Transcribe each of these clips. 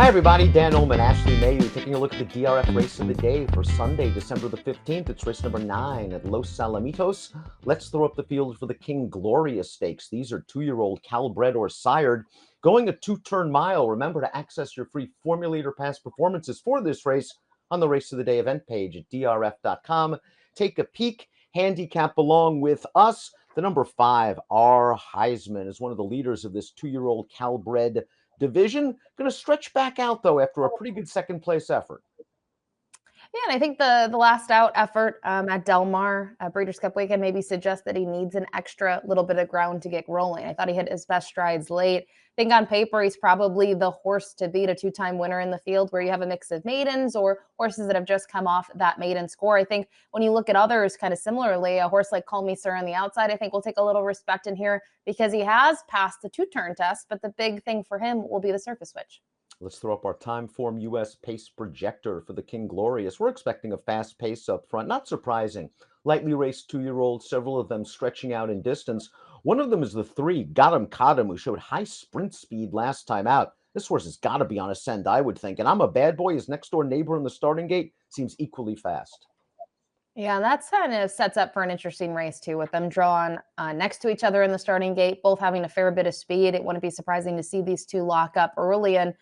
Hi, everybody. Dan Illman, Ashley Mailloux, taking a look at the DRF race of the day for Sunday, December the 15th. It's race number 9 at Los Alamitos. Let's throw up the field for the King Gloria Stakes. These are 2-year-old Calbred or sired, going a 2-turn mile. Remember to access your free Formulator Pass performances for this race on the Race of the Day event page at DRF.com. Take a peek, handicap along with us. The number 5, R. Heisman, is one of the leaders of this 2-year-old Calbred division. Going to stretch back out, though, after a pretty good second-place effort. Yeah, and I think the last out effort at Del Mar Breeders' Cup weekend maybe suggests that he needs an extra little bit of ground to get rolling. I thought he hit his best strides late. I think on paper he's probably the horse to beat, a 2-time winner in the field where you have a mix of maidens or horses that have just come off that maiden score. I think when you look at others kind of similarly, a horse like Call Me Sir on the outside, I think will take a little respect in here because he has passed the 2-turn test, but the big thing for him will be the surface switch. Let's throw up our Timeform US pace projector for the King Glorious. We're expecting a fast pace up front. Not surprising. Lightly raced 2-year-olds, several of them stretching out in distance. One of them is the 3, Got 'em, who showed high sprint speed last time out. This horse has got to be on ascend, I would think. And I'm a Bad Boy, his next door neighbor in the starting gate, seems equally fast. Yeah, that's kind of sets up for an interesting race, too, with them drawn next to each other in the starting gate, both having a fair bit of speed. It wouldn't be surprising to see these two lock up early. And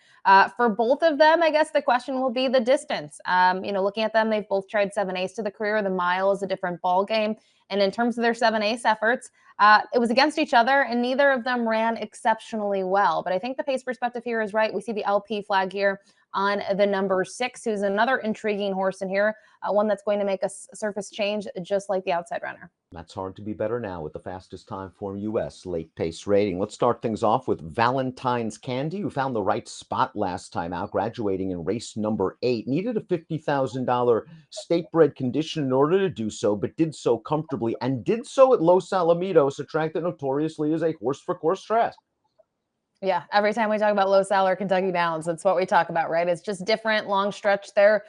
for both of them, I guess the question will be the distance. Looking at them, they've both tried 7 Ace to the career. The mile is a different ball game. And in terms of their 7 Ace efforts, it was against each other, and neither of them ran exceptionally well. But I think the pace perspective here is right. We see the LP flag here on the number 6, who's another intriguing horse in here, one that's going to make a surface change just like the outside runner. That's hard to be better now with the fastest Timeform US late pace rating. Let's start things off with Valentine's Candy, who found the right spot last time out, graduating in race number 8. Needed a $50,000 state-bred condition in order to do so, but did so comfortably and did so at Los Alamitos, a track that notoriously is a horse-for-course track. Yeah, every time we talk about Los Al or Kentucky Downs, that's what we talk about, right? It's just different, long stretch there.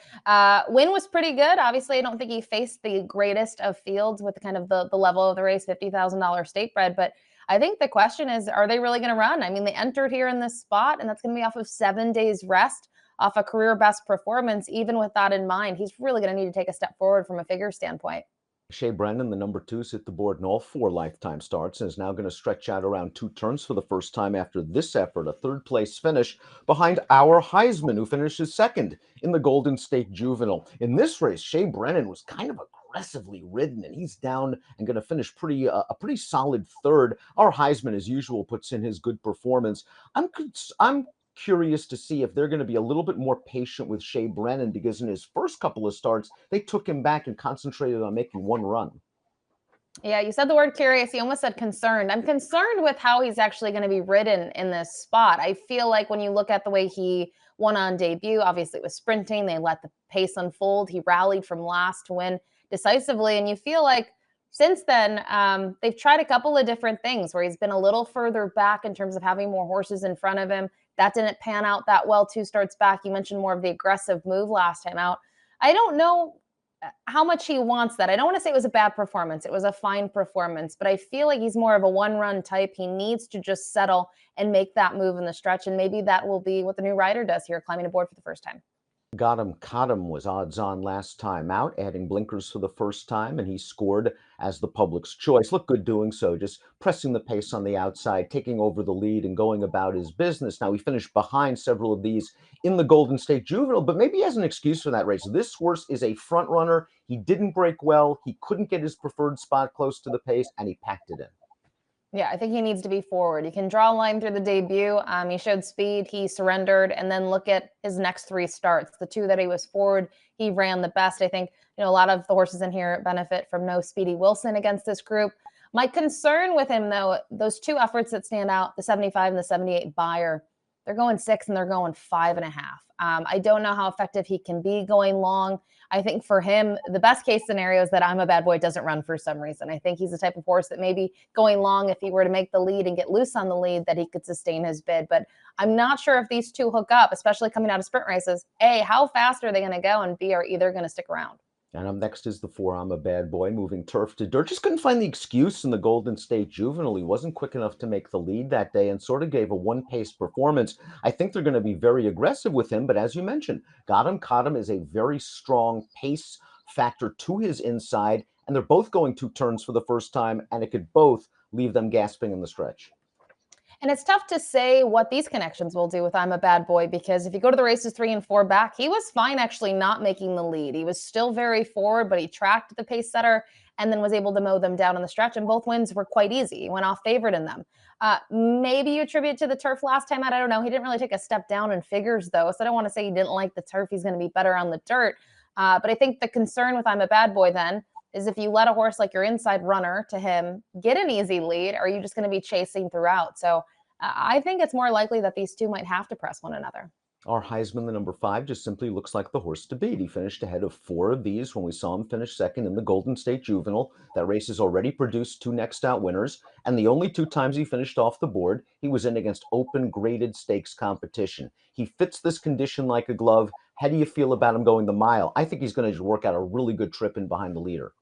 Win was pretty good. Obviously, I don't think he faced the greatest of fields with kind of the level of the race, $50,000 state bred. But I think the question is, are they really going to run? I mean, they entered here in this spot, and that's going to be off of 7 days rest, off a career best performance. Even with that in mind, he's really going to need to take a step forward from a figure standpoint. Shea Brennan, the number 2, hit the board in all 4 lifetime starts and is now going to stretch out around 2 turns for the first time after this effort, a 3rd-place finish behind our Heisman, who finishes 2nd in the Golden State Juvenile. In this race, Shea Brennan was kind of aggressively ridden, and he's down and going to finish a pretty solid 3rd. Our Heisman, as usual, puts in his good performance. I'm curious to see if they're going to be a little bit more patient with Shea Brennan, because in his first couple of starts, they took him back and concentrated on making 1 run. Yeah, you said the word curious. You almost said concerned. I'm concerned with how he's actually going to be ridden in this spot. I feel like when you look at the way he won on debut, obviously it was sprinting. They let the pace unfold. He rallied from last to win decisively. And you feel like since then, they've tried a couple of different things where he's been a little further back in terms of having more horses in front of him. That didn't pan out that well 2 starts back. You mentioned more of the aggressive move last time out. I don't know how much he wants that. I don't want to say it was a bad performance. It was a fine performance, but I feel like he's more of a 1-run type. He needs to just settle and make that move in the stretch, and maybe that will be what the new rider does here, climbing aboard for the first time. Got 'em was odds on last time out, adding blinkers for the first time, and he scored as the public's choice. Looked good doing so, just pressing the pace on the outside, taking over the lead and going about his business. Now, he finished behind several of these in the Golden State Juvenile, but maybe he has an excuse for that race. This horse is a front runner. He didn't break well. He couldn't get his preferred spot close to the pace, and he packed it in. Yeah, I think he needs to be forward. You can draw a line through the debut. He showed speed, he surrendered, and then look at his next 3 starts. The 2 that he was forward, he ran the best. I think, a lot of the horses in here benefit from no Speedy Wilson against this group. My concern with him, though, those 2 efforts that stand out, the 75 and the 78 Buyer, they're going 6 and they're going 5.5. I don't know how effective he can be going long. I think for him, the best case scenario is that I'm a Bad Boy doesn't run for some reason. I think he's the type of horse that maybe going long, if he were to make the lead and get loose on the lead, that he could sustain his bid. But I'm not sure if these 2 hook up, especially coming out of sprint races. A, how fast are they going to go? And B, are either going to stick around? And up next is the 4 I'm a Bad Boy, moving turf to dirt. Just couldn't find the excuse in the Golden State Juvenile. He wasn't quick enough to make the lead that day and sort of gave a one-pace performance. I think they're going to be very aggressive with him, but as you mentioned, got him, caught him is a very strong pace factor to his inside, and they're both going 2 turns for the first time, and it could both leave them gasping in the stretch. And it's tough to say what these connections will do with I'm a Bad Boy, because if you go to the races 3 and 4 back, he was fine actually not making the lead. He was still very forward, but he tracked the pace setter and then was able to mow them down in the stretch. And both wins were quite easy. He went off favorite in them. Maybe you attribute to the turf last time out. I don't know. He didn't really take a step down in figures, though. So I don't want to say he didn't like the turf. He's going to be better on the dirt. But I think the concern with I'm a Bad Boy then is if you let a horse like your inside runner to him get an easy lead, are you just going to be chasing throughout? So I think it's more likely that these two might have to press one another. Our Heisman, the number 5, just simply looks like the horse to beat. He finished ahead of 4 of these when we saw him finish second in the Golden State Juvenile. That race has already produced 2 next out winners, and the only 2 times he finished off the board, he was in against open graded stakes competition. He fits this condition like a glove. How do you feel about him going the mile? I think he's going to work out a really good trip in behind the leader.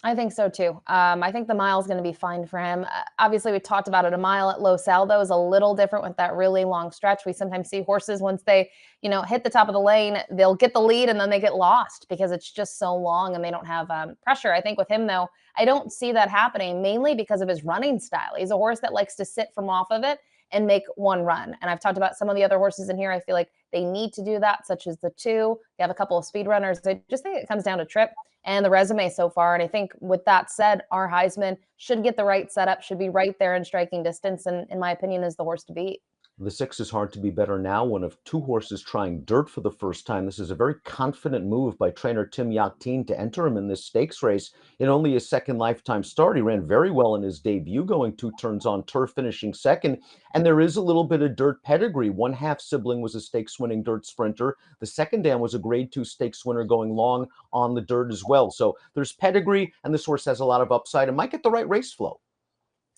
I think so too. I think the mile is going to be fine for him. Obviously, we talked about it. A mile at Los Alamitos is a little different with that really long stretch. We sometimes see horses once they, hit the top of the lane, they'll get the lead and then they get lost because it's just so long and they don't have pressure. I think with him though, I don't see that happening mainly because of his running style. He's a horse that likes to sit from off of it and make one run. And I've talked about some of the other horses in here. I feel like they need to do that, such as the 2. You have a couple of speed runners. I just think it comes down to trip and the resume so far. And I think with that said, our Heisman should get the right setup, should be right there in striking distance, and in my opinion, is the horse to beat. The 6 is hard to be better now, one of 2 horses trying dirt for the first time. This is a very confident move by trainer Tim Yakteen to enter him in this stakes race. In only his second lifetime start, he ran very well in his debut, going 2 turns on turf, finishing second. And there is a little bit of dirt pedigree. One half sibling was a stakes winning dirt sprinter. The second dam was a grade 2 stakes winner going long on the dirt as well. So there's pedigree, and this horse has a lot of upside and might get the right race flow.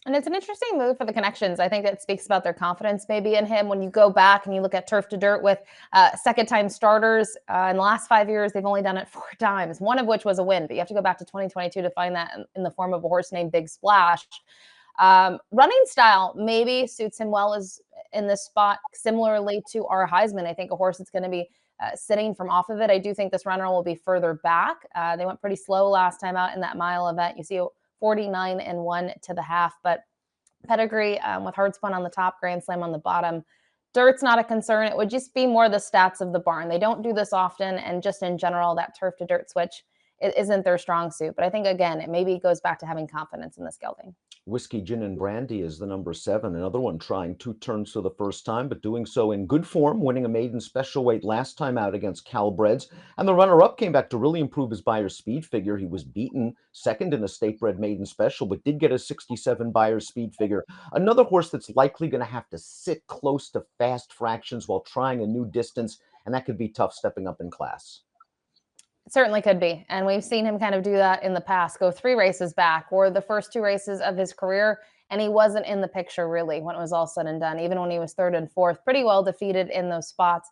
And it's an interesting move for the connections. I think it speaks about their confidence maybe in him. When you go back and you look at turf to dirt with second-time starters in the last 5 years, they've only done it 4 times, one of which was a win. But you have to go back to 2022 to find that in the form of a horse named Big Splash. Running style maybe suits him well as in this spot, similarly to our Heisman. I think a horse that's going to be sitting from off of it. I do think this runner will be further back. They went pretty slow last time out in that mile event. You see 49 and 1 to the half, but pedigree with hard spun on the top, grand slam on the bottom. Dirt's not a concern. It would just be more the stats of the barn. They don't do this often, and just in general, that turf to dirt switch isn't their strong suit. But I think, again, it maybe goes back to having confidence in this gelding. Whiskey, Gin, and Brandy is the number 7. Another one trying 2 turns for the first time, but doing so in good form, winning a maiden special weight last time out against Calbreds. And the runner-up came back to really improve his Buyer's speed figure. He was beaten second in a state-bred maiden special, but did get a 67 Buyer's speed figure. Another horse that's likely going to have to sit close to fast fractions while trying a new distance, and that could be tough stepping up in class. It certainly could be. And we've seen him kind of do that in the past, go 3 races back, or the first 2 races of his career. And he wasn't in the picture really when it was all said and done, even when he was 3rd and 4th, pretty well defeated in those spots.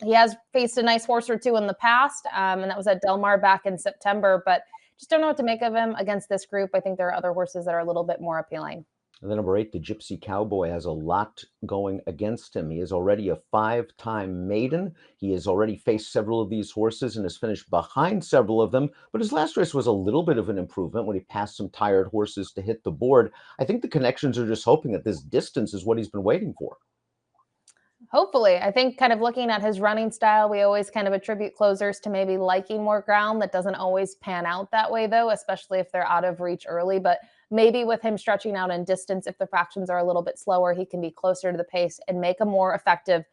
He has faced a nice horse or 2 in the past, and that was at Del Mar back in September, but just don't know what to make of him against this group. I think there are other horses that are a little bit more appealing. And then number 8, the Gypsy Cowboy, has a lot going against him. He is already a 5-time maiden. He has already faced several of these horses and has finished behind several of them. But his last race was a little bit of an improvement when he passed some tired horses to hit the board. I think the connections are just hoping that this distance is what he's been waiting for. Hopefully. I think kind of looking at his running style, we always kind of attribute closers to maybe liking more ground. That doesn't always pan out that way, though, especially if they're out of reach early. But maybe with him stretching out in distance, if the fractions are a little bit slower, he can be closer to the pace and make a more effective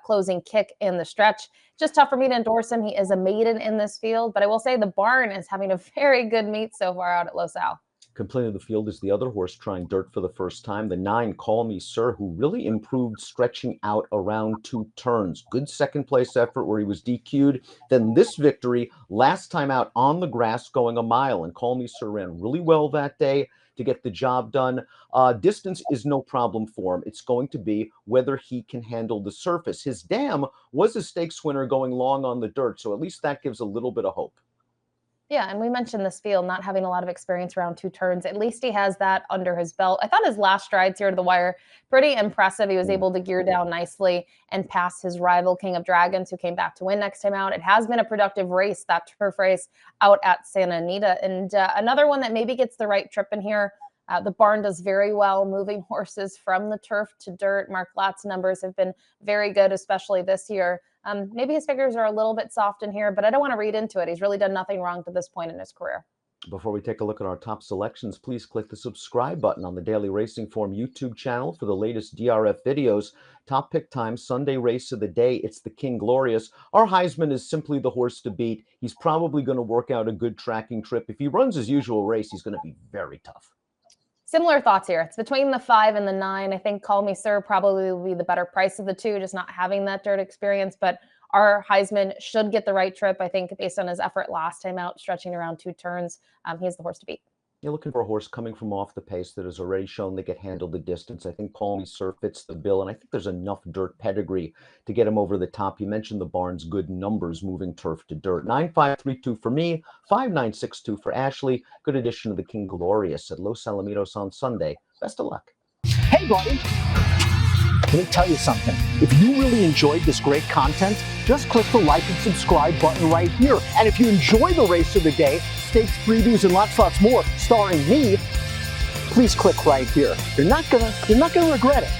closing kick in the stretch. Just tough for me to endorse him. He is a maiden in this field, but I will say the barn is having a very good meet so far out at Los Al. Completing the field is the other horse trying dirt for the first time, the 9, Call Me Sir, who really improved stretching out around 2 turns. Good second place effort where he was DQ'd. Then this victory last time out on the grass going a mile, and Call Me Sir ran really well that day to get the job done. Distance is no problem for him. It's going to be whether he can handle the surface. His dam was a stakes winner going long on the dirt, so at least that gives a little bit of hope. Yeah, and we mentioned this field not having a lot of experience around 2 turns. At least he has that under his belt. I thought his last strides here to the wire pretty impressive. He was able to gear down nicely and pass his rival King of Dragons, who came back to win next time out. It has been a productive race, that turf race out at Santa Anita. And another one that maybe gets the right trip in here. The barn does very well moving horses from the turf to dirt. Mark Blatt's numbers have been very good, especially this year. Maybe his figures are a little bit soft in here, but I don't want to read into it. He's really done nothing wrong to this point in his career. Before we take a look at our top selections, please click the subscribe button on the Daily Racing Form YouTube channel for the latest DRF videos. Top pick time, Sunday race of the day. It's the King Glorious. Our Heisman is simply the horse to beat. He's probably going to work out a good tracking trip. If he runs his usual race, he's going to be very tough. Similar thoughts here. It's between the 5 and the 9. I think Call Me Sir probably will be the better price of the two, just not having that dirt experience. But our Heisman should get the right trip, I think, based on his effort last time out, stretching around 2 turns. He's the horse to beat. You're looking for a horse coming from off the pace that has already shown they can handle the distance. I think Call Me Sir fits the bill, and I think there's enough dirt pedigree to get him over the top. You mentioned the barn's good numbers moving turf to dirt. 9-5-3-2 for me, 5-9-6-2 for Ashley. Good addition to the King Glorious at Los Alamitos on Sunday. Best of luck. Hey, buddy. Let me tell you something. If you really enjoyed this great content, just click the like and subscribe button right here. And if you enjoy the race of the day, stakes previews and lots more starring me, please click right here. You're not gonna regret it.